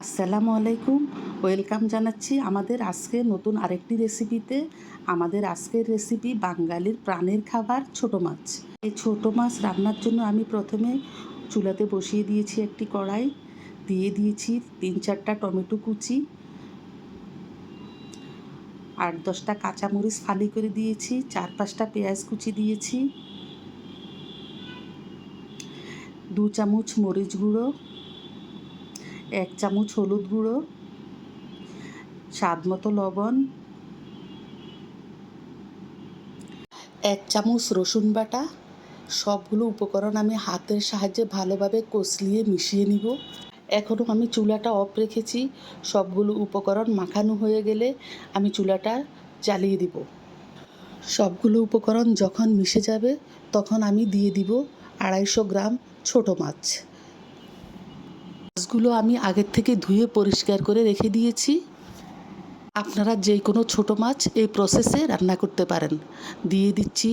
আসসালামু আলাইকুম। ওয়েলকাম জানাচ্ছি আমাদের আজকে নতুন আরেকটি রেসিপিতে। আমাদের আজকের রেসিপি বাঙালির প্রাণের খাবার ছোট মাছ। এই ছোট মাছ রান্নার জন্য আমি প্রথমে চুলাতে বসিয়ে দিয়েছি একটি কড়াই, দিয়ে দিয়েছি 3-4টা টমেটো কুচি, 8-10টা কাঁচামরিচ ফালি করে দিয়েছি, 4-5টা পেঁয়াজ কুচি দিয়েছি, 2 চামচ মরিচ গুঁড়ো, 1 চামচ হলুদ গুঁড়ো, স্বাদ মতো লবণ, 1 চামচ রসুন বাটা। সবগুলো উপকরণ আমি হাতের সাহায্যে ভালোভাবে কষলিয়ে মিশিয়ে নিব। এখনও আমি চুলাটা অফ রেখেছি। সবগুলো উপকরণ মাখানো হয়ে গেলে আমি চুলাটা জ্বালিয়ে দিব। সবগুলো উপকরণ যখন মিশে যাবে তখন আমি দিয়ে দিব 250 গ্রাম ছোট মাছ। মাছগুলো আমি আগের থেকে ধুয়ে পরিষ্কার করে রেখে দিয়েছি। আপনারা যে কোনো ছোটো মাছ এই প্রসেসে রান্না করতে পারেন। দিয়ে দিচ্ছি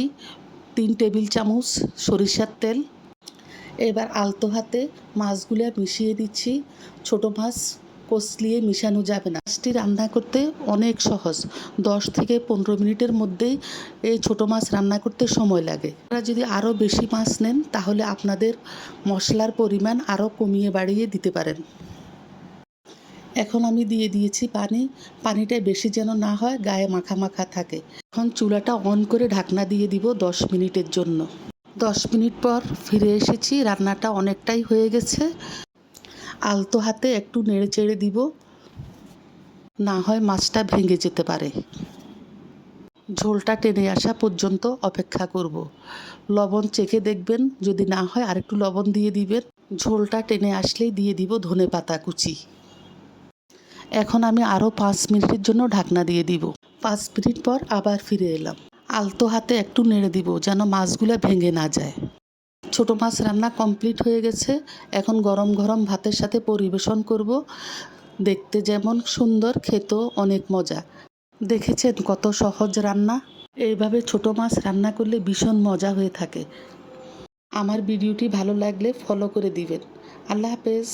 3 টেবিল চামচ সরিষার তেল। এবার আলতো হাতে মাছগুলো মিশিয়ে দিচ্ছি। ছোটো মাছ কষলিয়ে মিশানো যাবে না। মাছটি রান্না করতে অনেক সহজ, 10 থেকে 15 মিনিটের মধ্যেই এই ছোটো মাছ রান্না করতে সময় লাগে। আপনারা যদি আরও বেশি মাছ নেন তাহলে আপনাদের মশলার পরিমাণ আরও কমিয়ে বাড়িয়ে দিতে পারেন। এখন আমি দিয়ে দিয়েছি পানি। পানিটা বেশি যেন না হয়, গায়ে মাখা মাখা থাকে। এখন চুলাটা অন করে ঢাকনা দিয়ে দিব 10 মিনিটের জন্য। 10 মিনিট পর ফিরে এসেছি। রান্নাটা অনেকটাই হয়ে গেছে। আলতো হাতে একটু নেড়ে চেড়ে দিব, না হয় মাছটা ভেঙে যেতে পারে। ঝোলটা টেনে আসা পর্যন্ত অপেক্ষা করব। লবণ চেখে দেখবেন, যদি না হয় আরেকটু লবণ দিয়ে দিবেন। ঝোলটা টেনে আসলেই দিয়ে দিব ধনেপাতা কুচি। এখন আমি আরও 5 মিনিটের জন্য ঢাকনা দিয়ে দিব। 5 মিনিট পর আবার ফিরে এলাম। আলতো হাতে একটু নেড়ে দিব যেন মাছগুলো ভেঙে না যায়। ছোটো মাছ রান্না কমপ্লিট হয়ে গেছে। এখন গরম গরম ভাতের সাথে পরিবেশন করব। দেখতে যেমন সুন্দর, খেতেও অনেক মজা। দেখেছেন কত সহজ রান্না? এইভাবে ছোটো মাছ রান্না করলে ভীষণ মজা হয়ে থাকে। আমার ভিডিওটি ভালো লাগলে ফলো করে দিবেন। আল্লাহ হাফেজ।